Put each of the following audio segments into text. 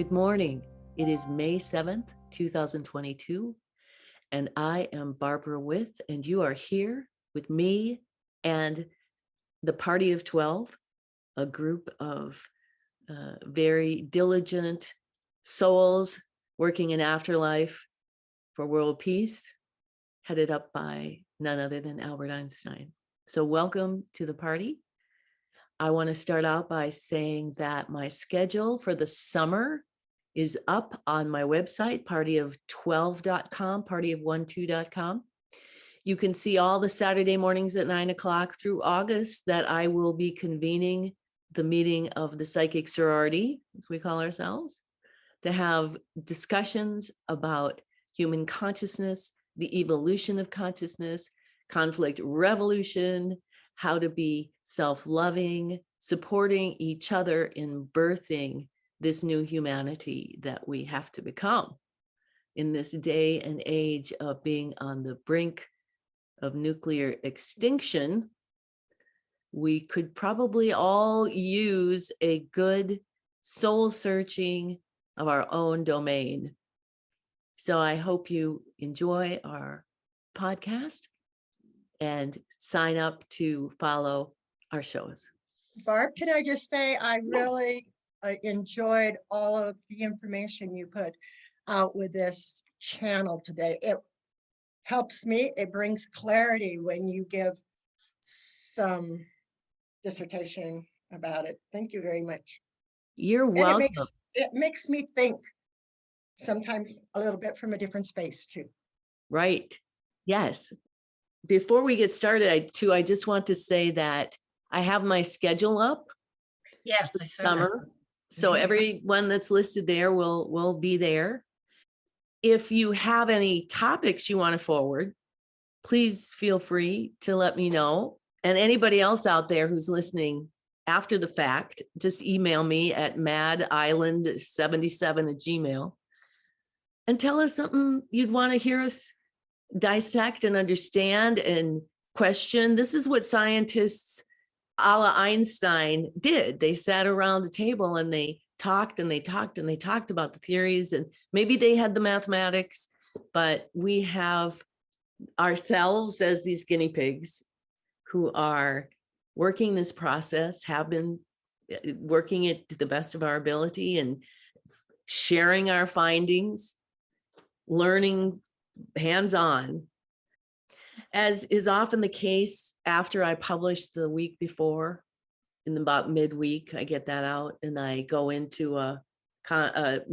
Good morning. It is May 7th, 2022, and I am Barbara With, and you are here with me and the Party of 12, a group of very diligent souls working in afterlife for world peace, headed up by none other than Albert Einstein. So welcome to the party. I want to start out by saying that my schedule for the summer is up on my website, partyof12.com, partyof12.com. You can see all the Saturday mornings at 9 o'clock through August that I will be convening the meeting of the Psychic Sorority, as we call ourselves, to have discussions about human consciousness, the evolution of consciousness, conflict revolution, how to be self-loving, supporting each other in birthing this new humanity that we have to become in this day and age of being on the brink of nuclear extinction. We could probably all use a good soul searching of our own domain. So I hope you enjoy our podcast and sign up to follow our shows. Barb, can I just say I really enjoyed all of the information you put out with this channel today. It helps me. It brings clarity when you give some dissertation about it. Thank you very much. You're welcome. And it makes me think sometimes a little bit from a different space too. Right. Yes. Before we get started, I just want to say that I have my schedule up. Yes, I saw Summer. So everyone that's listed there will be there. If you have any topics you want to forward, please feel free to let me know. And anybody else out there who's listening after the fact, just email me at madisland77@gmail.com and tell us something you'd want to hear us dissect and understand and question. This is what scientists a la Einstein did. They sat around the table and they talked and they talked and they talked about the theories, and maybe they had the mathematics, but we have ourselves as these guinea pigs who are working this process, have been working it to the best of our ability and sharing our findings, learning hands-on. As is often the case, after I publish the week before, in about midweek, I get that out and I go into not a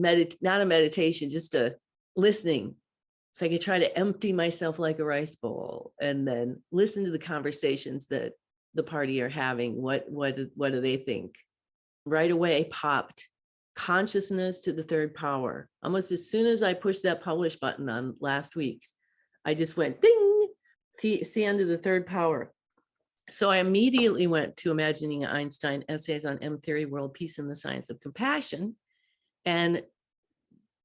meditation, just a listening. So I can try to empty myself like a rice bowl and then listen to the conversations that the party are having. What do they think? Right away popped consciousness to the third power. Almost as soon as I pushed that publish button on last week's, I just went ding. See under the third power. So I immediately went to Imagining Einstein, Essays on M Theory, World Peace, and the Science of Compassion, and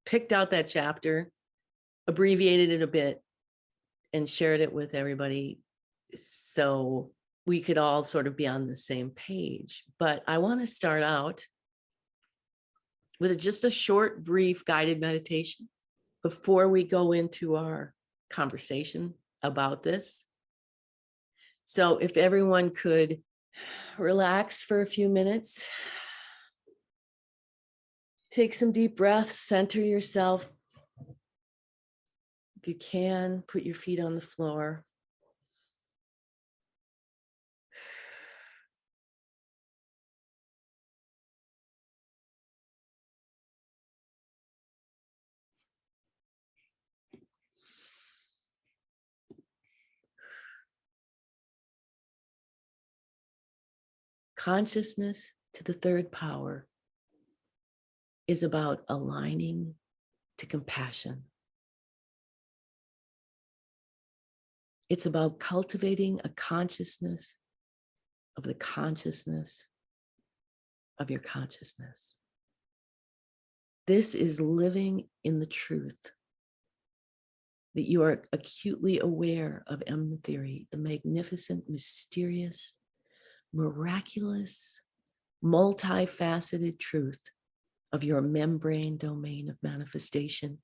picked out that chapter, abbreviated it a bit, and shared it with everybody so we could all sort of be on the same page. But I want to start out with just a short, brief guided meditation before we go into our conversation about this. So if everyone could relax for a few minutes, take some deep breaths, center yourself. If you can, put your feet on the floor. Consciousness to the third power is about aligning to compassion. It's about cultivating a consciousness of the consciousness of your consciousness. This is living in the truth that you are acutely aware of M theory, the magnificent, mysterious, miraculous, multifaceted truth of your membrane domain of manifestation.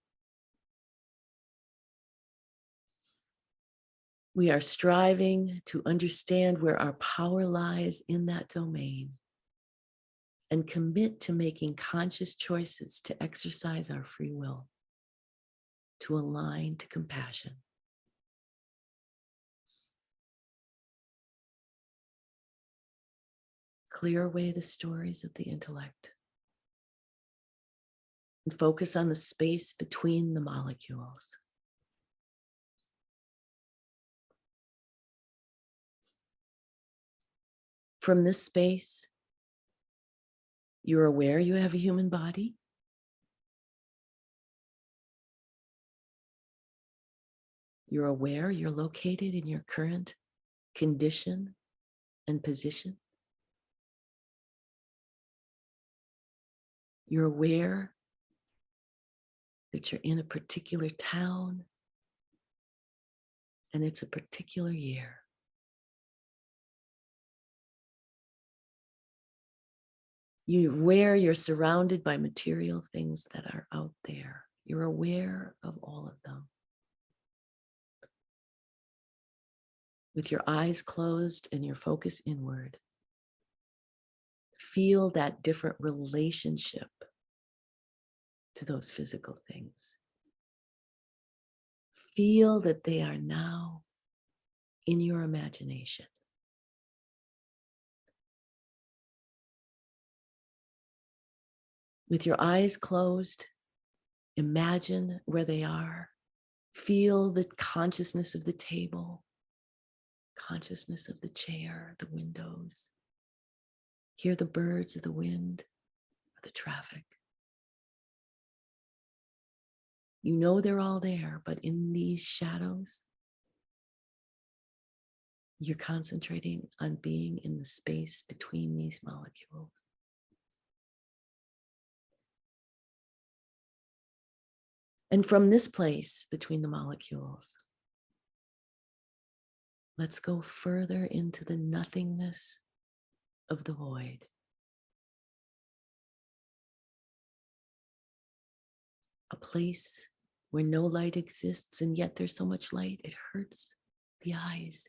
We are striving to understand where our power lies in that domain and commit to making conscious choices to exercise our free will, to align to compassion. Clear away the stories of the intellect and focus on the space between the molecules. From this space, you're aware you have a human body. You're aware you're located in your current condition and position. You're aware that you're in a particular town and it's a particular year. You're aware you're surrounded by material things that are out there. You're aware of all of them. With your eyes closed and your focus inward, feel that different relationship to those physical things. Feel that they are now in your imagination. With your eyes closed, imagine where they are. Feel the consciousness of the table, consciousness of the chair, the windows. Hear the birds of the wind or the traffic. You know they're all there, but in these shadows, you're concentrating on being in the space between these molecules. And from this place between the molecules, let's go further into the nothingness of the void. A place where no light exists, and yet there's so much light, it hurts the eyes,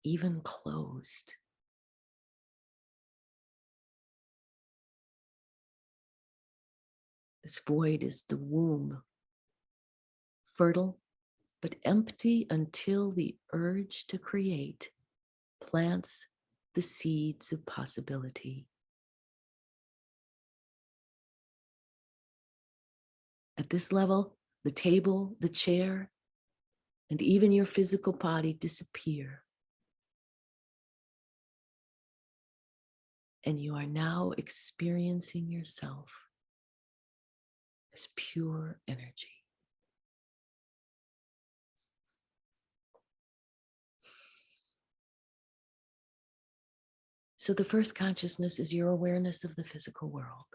even closed. This void is the womb, fertile but empty until the urge to create plants the seeds of possibility. At this level, the table, the chair, and even your physical body disappear. And you are now experiencing yourself as pure energy. So the first consciousness is your awareness of the physical world.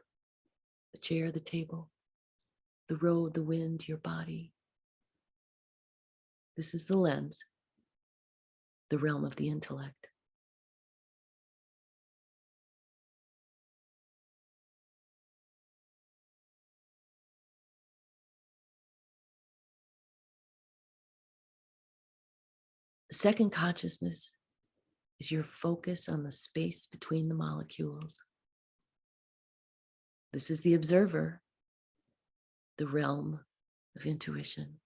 The chair, the table, the road, the wind, your body. This is the lens, the realm of the intellect. The second consciousness is your focus on the space between the molecules. This is the observer, the realm of intuition.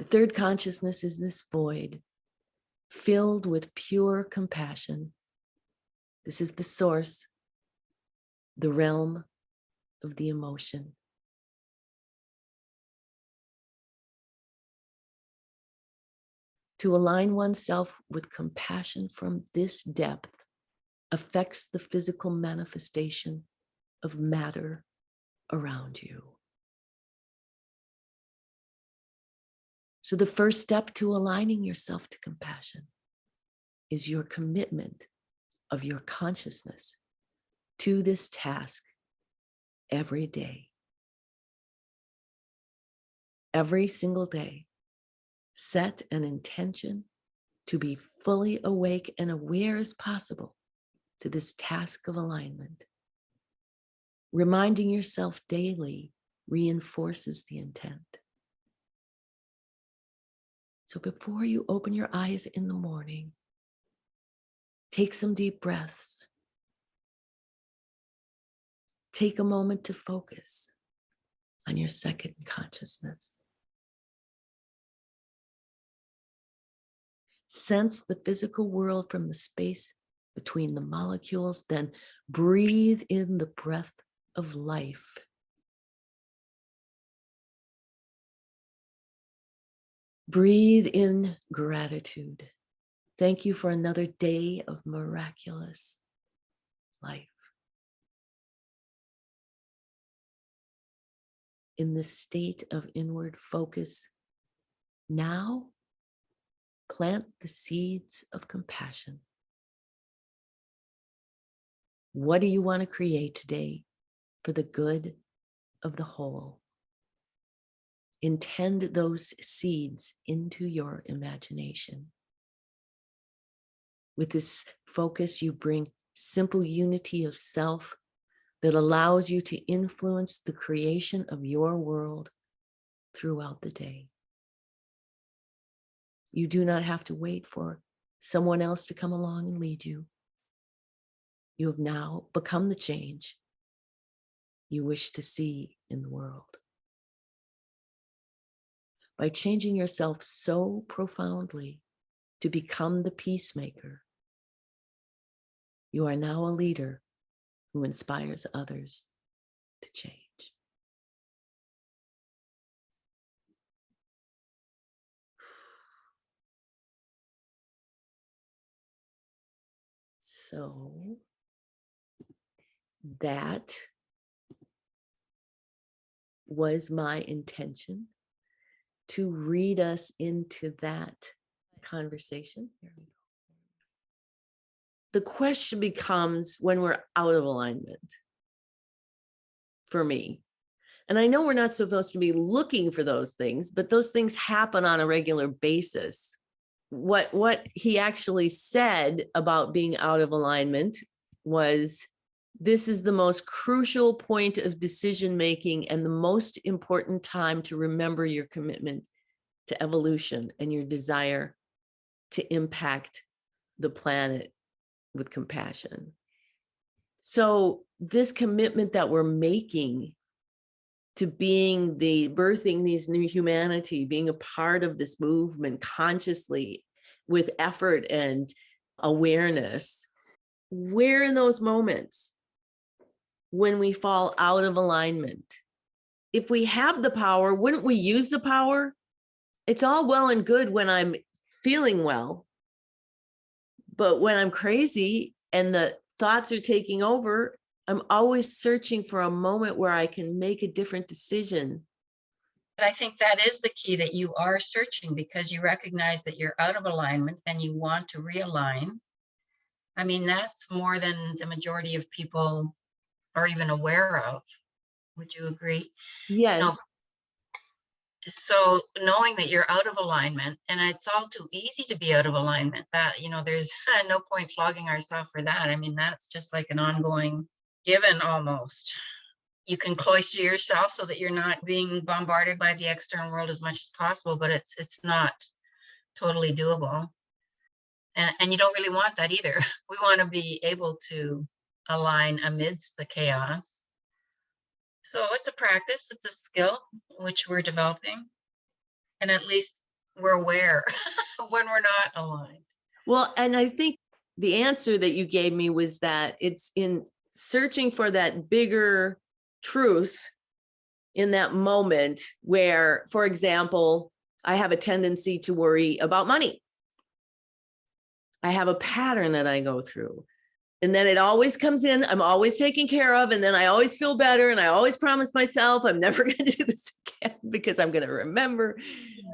The third consciousness is this void, filled with pure compassion. This is the source, the realm of the emotion. To align oneself with compassion from this depth affects the physical manifestation of matter around you. So the first step to aligning yourself to compassion is your commitment of your consciousness to this task every day. Every single day, set an intention to be fully awake and aware as possible to this task of alignment. Reminding yourself daily reinforces the intent. So before you open your eyes in the morning, take some deep breaths. Take a moment to focus on your second consciousness. Sense the physical world from the space between the molecules, then breathe in the breath of life. Breathe in gratitude. Thank you for another day of miraculous life. In this state of inward focus, now plant the seeds of compassion. What do you want to create today for the good of the whole? Intend those seeds into your imagination. With this focus, you bring simple unity of self that allows you to influence the creation of your world throughout the day. You do not have to wait for someone else to come along and lead you. You have now become the change you wish to see in the world. By changing yourself so profoundly to become the peacemaker, you are now a leader who inspires others to change. So that was my intention, to read us into that conversation. The question becomes when we're out of alignment, for me. And I know we're not supposed to be looking for those things, but those things happen on a regular basis. What he actually said about being out of alignment was, this is the most crucial point of decision making and the most important time to remember your commitment to evolution and your desire to impact the planet with compassion. So this commitment that we're making to being birthing these new humanity, being a part of this movement consciously with effort and awareness, where in those moments when we fall out of alignment, if we have the power, wouldn't we use the power? It's all well and good when I'm feeling well, but when I'm crazy and the thoughts are taking over, I'm always searching for a moment where I can make a different decision. I think that is the key, that you are searching because you recognize that you're out of alignment and you want to realign. I mean, that's more than the majority of people are even aware of. Would you agree? Yes. No. So knowing that you're out of alignment, and it's all too easy to be out of alignment, that, there's no point flogging ourselves for that. I mean, that's just like an ongoing given almost. You can cloister yourself so that you're not being bombarded by the external world as much as possible, but it's not totally doable. And you don't really want that either. We want to be able to align amidst the chaos. So it's a practice, it's a skill which we're developing. And at least we're aware when we're not aligned. Well, and I think the answer that you gave me was that it's in searching for that bigger truth in that moment where, for example, I have a tendency to worry about money. I have a pattern that I go through. And then it always comes in, I'm always taken care of. And then I always feel better. And I always promise myself I'm never going to do this again because I'm going to remember. Yeah.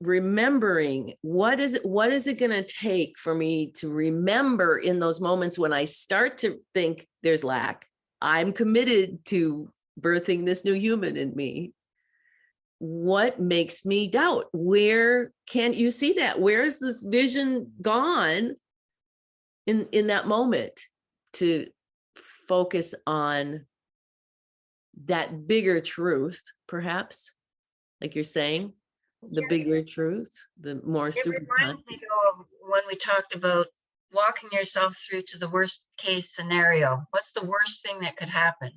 Remembering what is it going to take for me to remember in those moments when I start to think there's lack. I'm committed to birthing this new human in me. what makes me doubt? Where can't you see that? Where is this vision gone in that moment to focus on that bigger truth, perhaps, like you're saying, the Yeah. bigger truth, the more It super. reminds me though of when we talked about walking yourself through to the worst case scenario. What's the worst thing that could happen?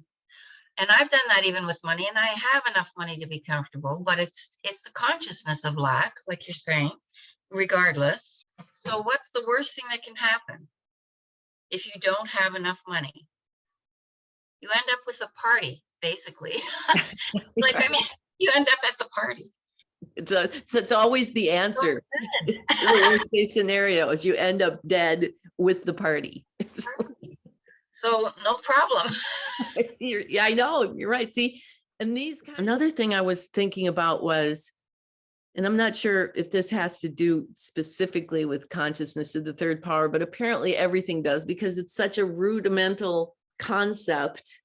And I've done that even with money, and I have enough money to be comfortable, but it's the consciousness of lack, like you're saying, regardless. So what's the worst thing that can happen if you don't have enough money? You end up with a party, basically. Like, I mean, you end up at the party. So it's always the answer to the worst case scenario is you end up dead with the party. So no problem. Yeah, I know, you're right. See, and another thing I was thinking about was, and I'm not sure if this has to do specifically with consciousness of the third power, but apparently everything does, because it's such a rudimental concept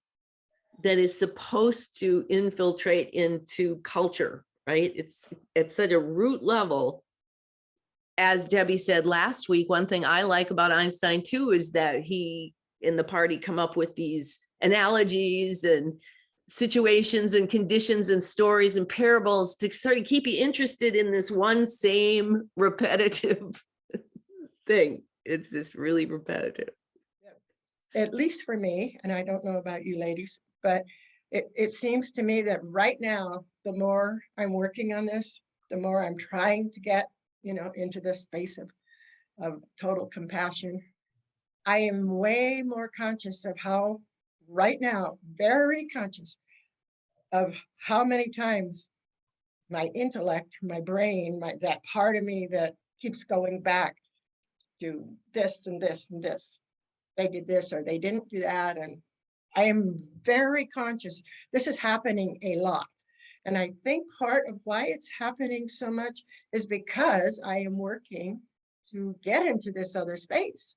that is supposed to infiltrate into culture, right? It's at a root level. As Debbie said last week, one thing I like about Einstein too is that he in the party come up with these analogies and situations and conditions and stories and parables to sort of keep you interested in this one same repetitive thing. It's just really repetitive. At least for me, and I don't know about you ladies, but it seems to me that right now, the more I'm working on this, the more I'm trying to get, into this space of total compassion. I am way more conscious of how, right now, very conscious of how many times my intellect, my brain, that part of me that keeps going back to this and this and this. They did this or they didn't do that. And I am very conscious. This is happening a lot. And I think part of why it's happening so much is because I am working to get into this other space.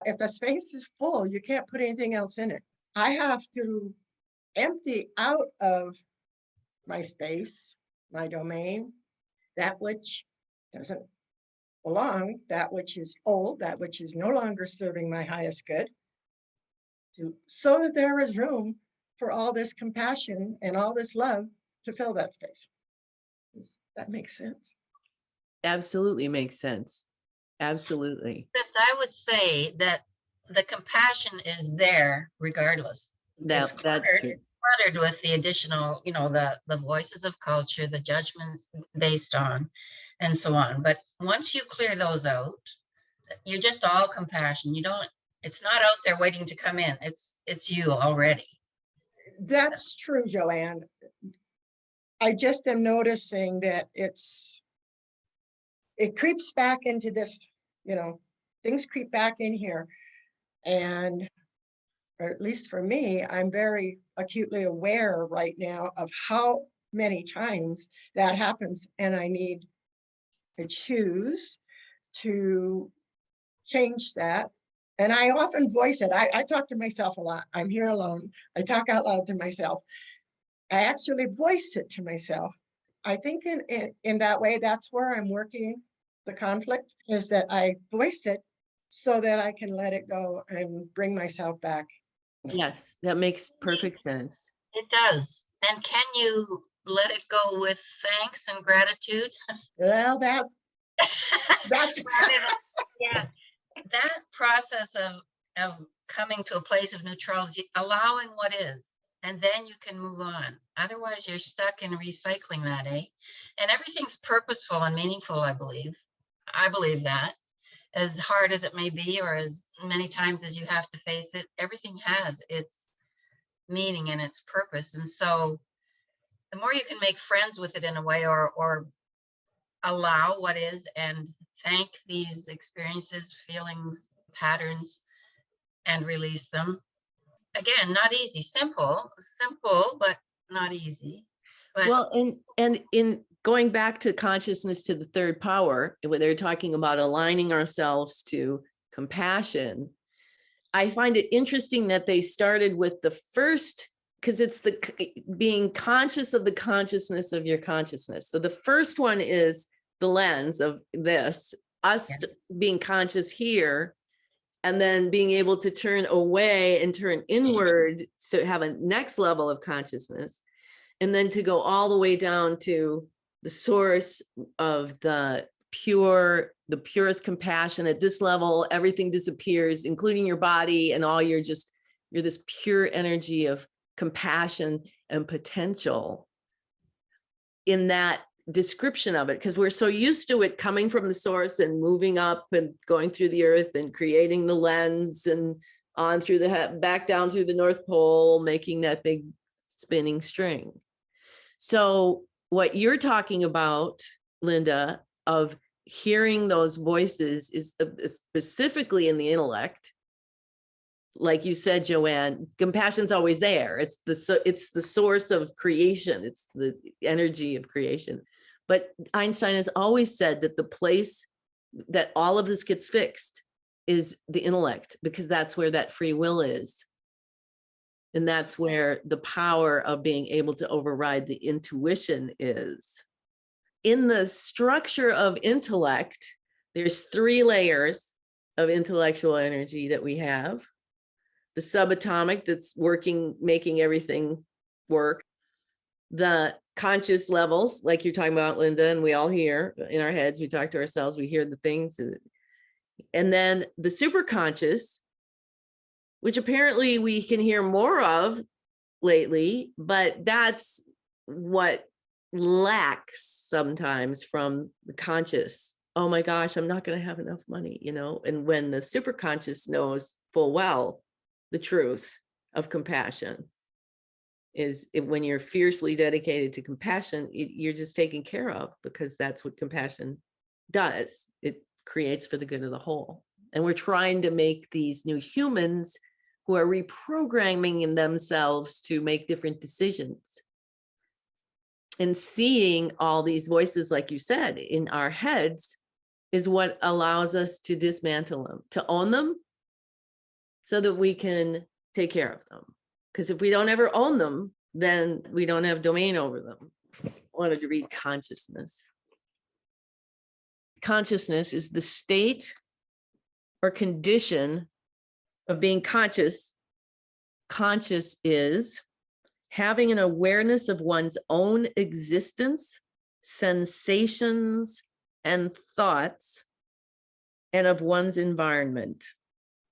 If the space is full, you can't put anything else in it. I have to empty out of my space, my domain, that which doesn't belong, that which is old, that which is no longer serving my highest good, so that there is room for all this compassion and all this love to fill that space. Does that make sense? Absolutely makes sense. Absolutely. Except I would say that the compassion is there regardless. That's true. Cluttered with the additional, the voices of culture, the judgments based on, and so on. But once you clear those out, you're just all compassion. It's not out there waiting to come in. It's you already. That's true, Joanne. I just am noticing that it creeps back into this, things creep back in here. And, or at least for me, I'm very acutely aware right now of how many times that happens. And I need to choose to change that. And I often voice it. I talk to myself a lot. I'm here alone. I talk out loud to myself. I actually voice it to myself. I think in that way, that's where I'm working the conflict, is that I voice it so that I can let it go and bring myself back. Yes, that makes perfect sense. It does. And can you let it go with thanks and gratitude? Well, that's yeah. That process of coming to a place of neutrality, allowing what is, and then you can move on. Otherwise, you're stuck in recycling that, eh? And everything's purposeful and meaningful, I believe. I believe that. As hard as it may be, or as many times as you have to face it, everything has its meaning and its purpose. And so the more you can make friends with it in a way, or allow what is and thank these experiences, feelings, patterns, and release them. Again, not easy. Simple, but not easy. But well, and in going back to consciousness to the third power, when they're talking about aligning ourselves to compassion, I find it interesting that they started with the first because it's being conscious of the consciousness of your consciousness. So the first one is the lens of this, us being conscious here, and then being able to turn away and turn inward to have a next level of consciousness, and then to go all the way down to the source of the purest compassion. At this level, everything disappears, including your body, and all you're this pure energy of compassion and potential in that description of it, because we're so used to it coming from the source and moving up and going through the earth and creating the lens and on through the back down through the North Pole, making that big spinning string. So what you're talking about, Lynda, of hearing those voices is specifically in the intellect. Like you said, Joanne, compassion's always there. It's the source of creation. It's the energy of creation. But Einstein has always said that the place that all of this gets fixed is the intellect, because that's where that free will is. And that's where the power of being able to override the intuition is. In the structure of intellect, there's 3 layers of intellectual energy that we have. The subatomic that's working, making everything work. The conscious levels, like you're talking about, Lynda, and we all hear in our heads, we talk to ourselves, we hear the things. And then the superconscious, which apparently we can hear more of lately, but that's what lacks sometimes from the conscious. Oh my gosh, I'm not going to have enough money, and when the superconscious knows full well the truth of compassion is when you're fiercely dedicated to compassion, you're just taken care of, because that's what compassion does. It creates for the good of the whole. And we're trying to make these new humans who are reprogramming themselves to make different decisions. And seeing all these voices, like you said, in our heads is what allows us to dismantle them, to own them, so that we can take care of them. Because if we don't ever own them, then we don't have domain over them. I wanted to read consciousness. Consciousness is the state or condition of being conscious. Conscious is having an awareness of one's own existence, sensations, and thoughts, and of one's environment,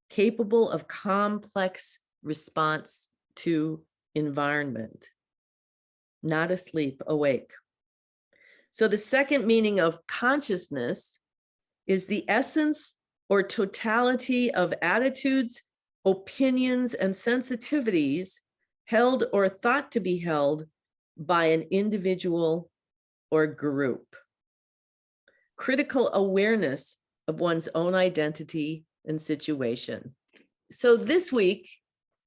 capable of complex response to environment, not asleep, awake. So the second meaning of consciousness is the essence or totality of attitudes, opinions, and sensitivities held or thought to be held by an individual or group. Critical awareness of one's own identity and situation. So this week,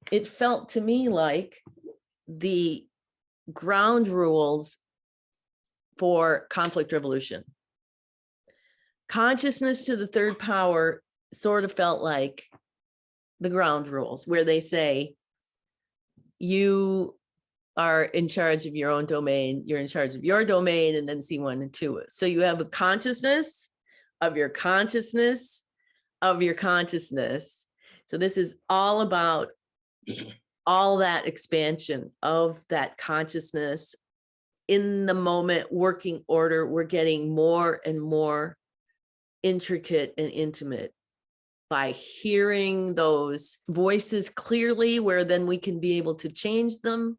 it felt to me like the ground rules for conflict resolution. Consciousness to the third power sort of felt like the ground rules, where they say, you are in charge of your own domain, you're in charge of your domain, and then C1 and 2. So you have a consciousness of your consciousness of your consciousness. So this is all about all that expansion of that consciousness in the moment, working order. We're getting more and more intricate and intimate by hearing those voices clearly, where then we can be able to change them,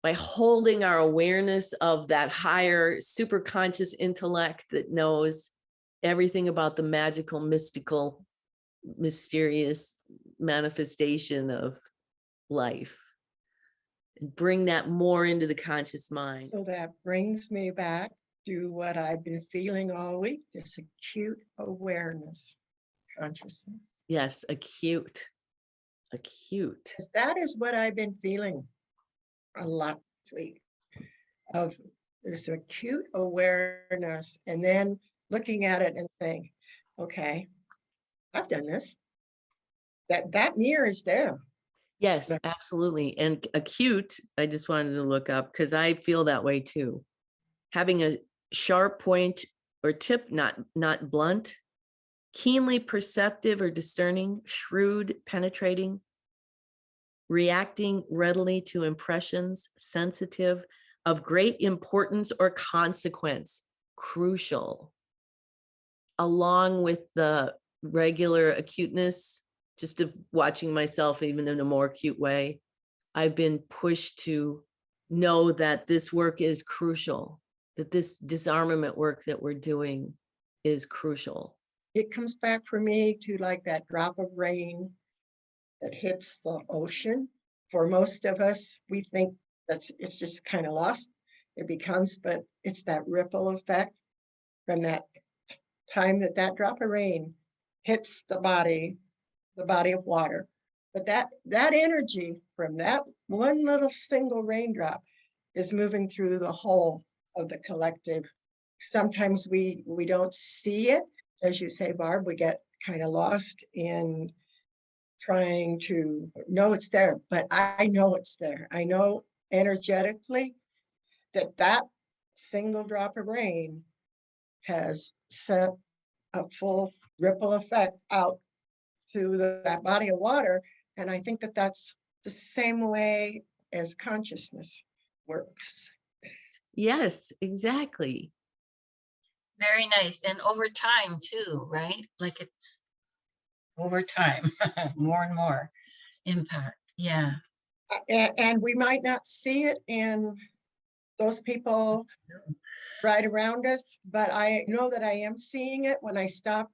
by holding our awareness of that higher superconscious intellect that knows everything about the magical, mystical, mysterious manifestation of life, and bring that more into the conscious mind. So that brings me back to what I've been feeling all week, this acute awareness, consciousness. Yes, acute. 'Cause that is what I've been feeling a lot this week, of this acute awareness, and then looking at it and saying, okay, I've done this. That mirror is there. Yes, Yeah. absolutely. And acute, I just wanted to look up because I feel that way too. Having a sharp point or tip, not blunt, keenly perceptive or discerning, shrewd, penetrating, reacting readily to impressions, sensitive, of great importance or consequence, crucial, along with the regular acuteness, just of watching myself even in a more acute way. I've been pushed to know that this work is crucial, that this disarmament work that we're doing is crucial. It comes back for me to like that drop of rain that hits the ocean. For most of us, we think it's just kind of lost. It becomes, but it's that ripple effect from that time that that drop of rain hits the body of water. But that energy from that one little single raindrop is moving through the whole of the collective. Sometimes we don't see it, as you say, Barb. We get kind of lost in trying to know it's there, but I know it's there. I know energetically that that single drop of rain has sent a full ripple effect out through that body of water. And I think that that's the same way as consciousness works. Yes, exactly. Very nice. And over time too, right? Like it's over time, more and more impact. Yeah. And we might not see it in those people right around us, but I know that I am seeing it when I stop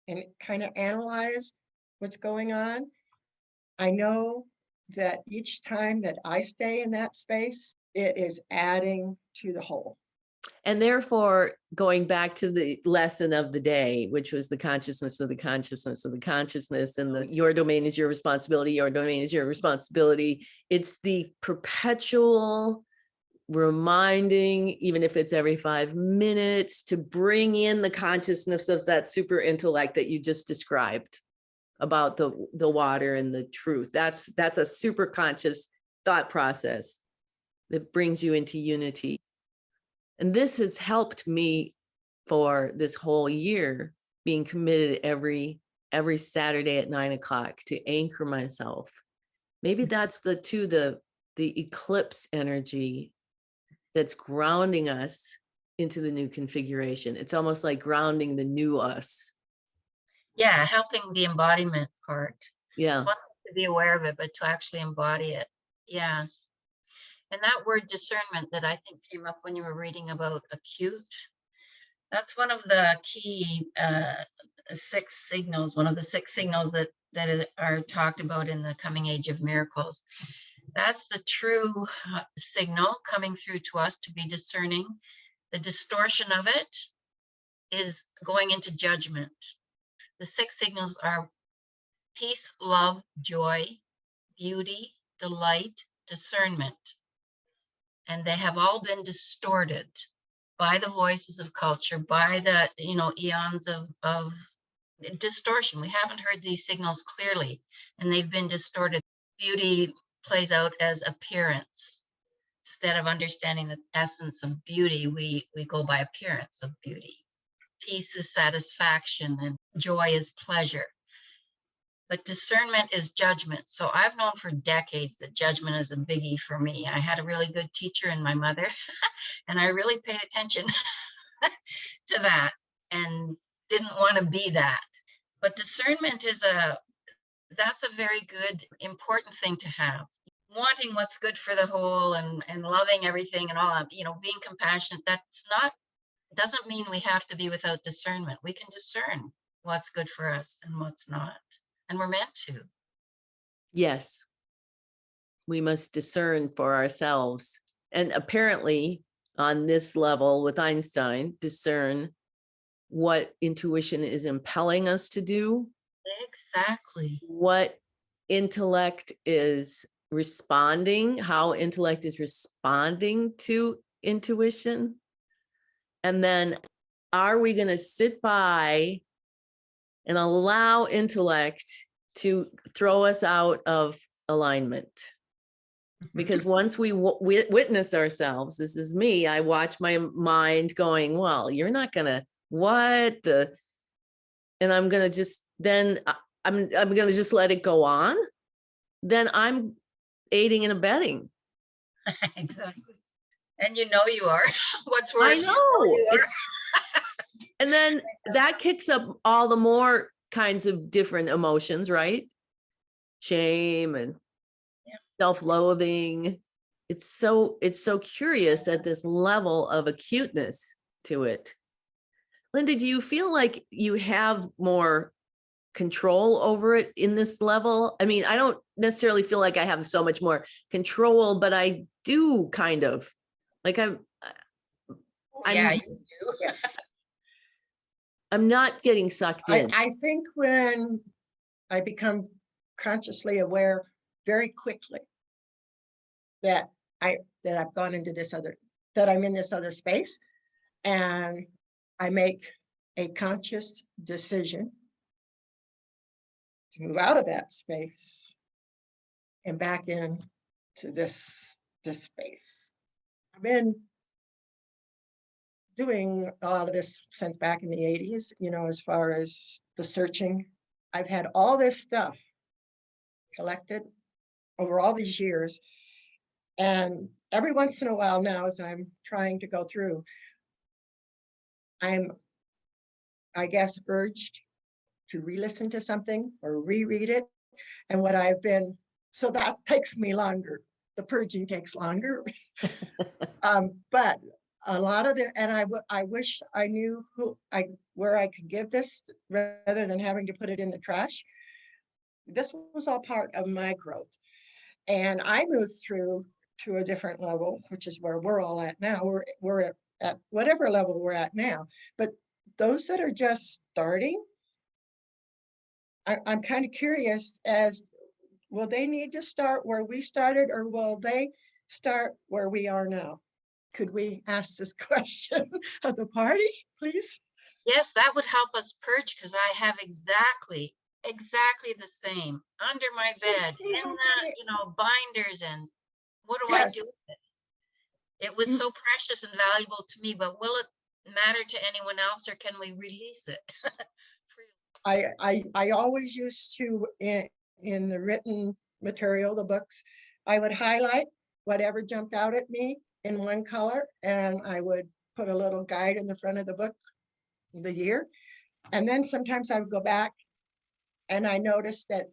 and kind of analyze what's going on. I know that each time that I stay in that space, it is adding to the whole. And therefore, going back to the lesson of the day, which was the consciousness of the consciousness of the consciousness, and the your domain is your responsibility, your domain is your responsibility. It's the perpetual reminding, even if it's every 5 minutes, to bring in the consciousness of that super intellect that you just described about the water and the truth. That's a super conscious thought process that brings you into unity. And this has helped me for this whole year, being committed every Saturday at 9 o'clock to anchor myself. Maybe that's the eclipse energy that's grounding us into the new configuration. It's almost like grounding the new us. Yeah. Helping the embodiment part. Yeah. It's one thing to be aware of it, but to actually embody it. Yeah. And that word discernment that I think came up when you were reading about acute, that's one of the key 6 signals, one of the 6 signals that are talked about in the coming age of miracles. That's the true signal coming through to us to be discerning. The distortion of it is going into judgment. The 6 signals are peace, love, joy, beauty, delight, discernment. And they have all been distorted by the voices of culture, by the eons of distortion. We haven't heard these signals clearly, and they've been distorted. Beauty plays out as appearance. Instead of understanding the essence of beauty, we go by appearance of beauty. Peace is satisfaction, and joy is pleasure. But discernment is judgment. So I've known for decades that judgment is a biggie for me. I had a really good teacher in my mother, and I really paid attention to that and didn't want to be that. But discernment that's a very good, important thing to have. Wanting what's good for the whole and loving everything and all that, being compassionate, doesn't mean we have to be without discernment. We can discern what's good for us and what's not. And we're meant to. Yes. We must discern for ourselves. And apparently, on this level with Einstein, discern what intuition is impelling us to do. Exactly. What intellect is responding, how intellect is responding to intuition. And then are we going to sit by and allow intellect to throw us out of alignment. Because once we witness ourselves, this is me, I watch my mind going, well, you're not gonna, what the, and I'm gonna just, then I'm gonna just let it go on. Then I'm aiding and abetting. Exactly. And you know you are. What's worse, I you know. you are. And then that kicks up all the more kinds of different emotions, right? Shame and self-loathing. It's so curious at this level of acuteness to it. Lynda, do you feel like you have more control over it in this level? I mean, I don't necessarily feel like I have so much more control, but I do kind of. Like I'm Yeah, you do. Yes. I'm not getting sucked in. I think when I become consciously aware very quickly that I've gone into this other, that I'm in this other space, and I make a conscious decision to move out of that space and back in to this space. I've been doing a lot of this since back in the 80s, you know, as far as the searching. I've had all this stuff collected over all these years. And every once in a while now, as I'm trying to go through, I'm, I guess, urged to re-listen to something or reread it. And what I've been, so that takes me longer. The purging takes longer. But a lot of the, and I wish I knew where I could give this rather than having to put it in the trash. This was all part of my growth. And I moved through to a different level, which is where we're all at now. We're at whatever level we're at now. But those that are just starting, I'm kind of curious as, will they need to start where we started, or will they start where we are now? Could we ask this question of the party, please? Yes, that would help us purge, because I have exactly the same under my bed in that, you know, binders, and what do I Yes. do with it? It was so precious and valuable to me, but will it matter to anyone else, or can we release it? I always used to, in the written material, the books, I would highlight whatever jumped out at me in one color, and I would put a little guide in the front of the book, the year. And then sometimes I would go back and I noticed that,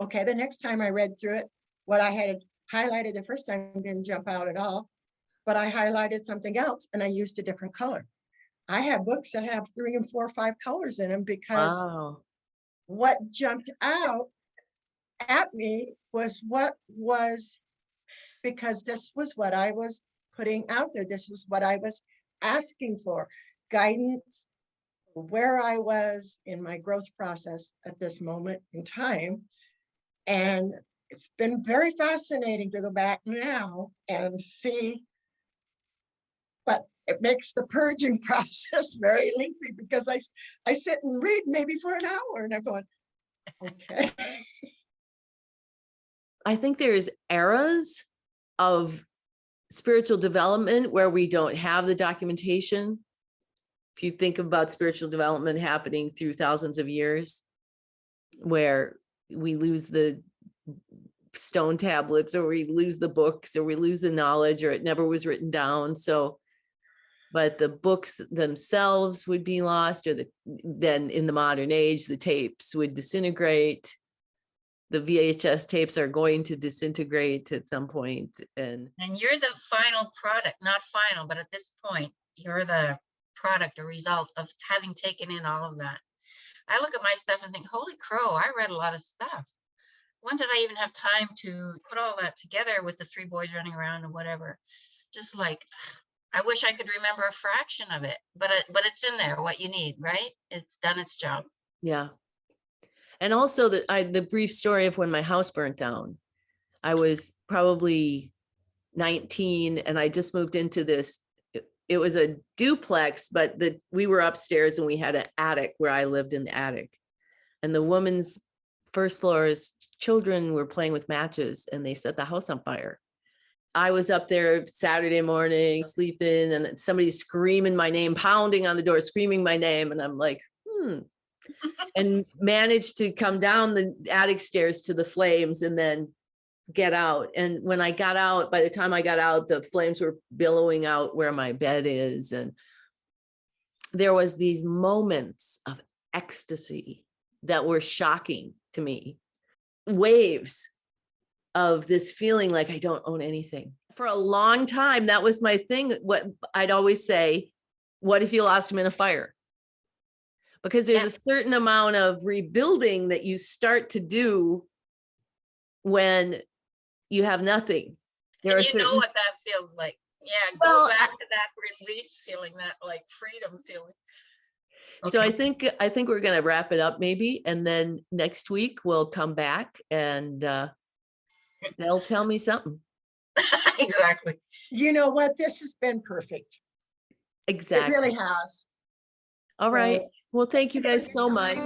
okay, the next time I read through it, what I had highlighted the first time didn't jump out at all, but I highlighted something else and I used a different color. I have books that have 3 and 4 or 5 colors in them because Wow. what jumped out at me was because this was what I was putting out there. This was what I was asking for, guidance, where I was in my growth process at this moment in time. And it's been very fascinating to go back now and see, but it makes the purging process very lengthy because I sit and read maybe for an hour and I'm going, okay. I think there's eras of spiritual development where we don't have the documentation. If you think about spiritual development happening through thousands of years, where we lose the stone tablets, or we lose the books, or we lose the knowledge, or it never was written down. So, but the books themselves would be lost, or then in the modern age, the tapes would disintegrate. The VHS tapes are going to disintegrate at some point. And you're the final product, not final, but at this point, you're the product or result of having taken in all of that. I look at my stuff and think, holy crow, I read a lot of stuff. When did I even have time to put all that together with the 3 boys running around and whatever? Just like, I wish I could remember a fraction of it, but it's in there, what you need, right? It's done its job. yeah. And also the brief story of when my house burnt down. I was probably 19 and I just moved into this. It was a duplex, but we were upstairs and we had an attic where I lived in the attic. And the woman's first floor's children were playing with matches and they set the house on fire. I was up there Saturday morning sleeping and somebody's screaming my name, pounding on the door, screaming my name. And I'm like, and managed to come down the attic stairs to the flames and then get out. And when I got out, by the time I got out, the flames were billowing out where my bed is. And there was these moments of ecstasy that were shocking to me. Waves of this feeling like I don't own anything. For a long time, that was my thing. What I'd always say, what if you lost them in a fire? Because there's a certain amount of rebuilding that you start to do when you have nothing. There And are you know certain, what that feels like. Yeah, Well, go back to that release feeling, that like freedom feeling. so Okay. I think we're going to wrap it up maybe. And then next week we'll come back and they'll tell me something. Exactly. You know what? This has been perfect. Exactly. It really has. All right. So- Well, thank you guys so much.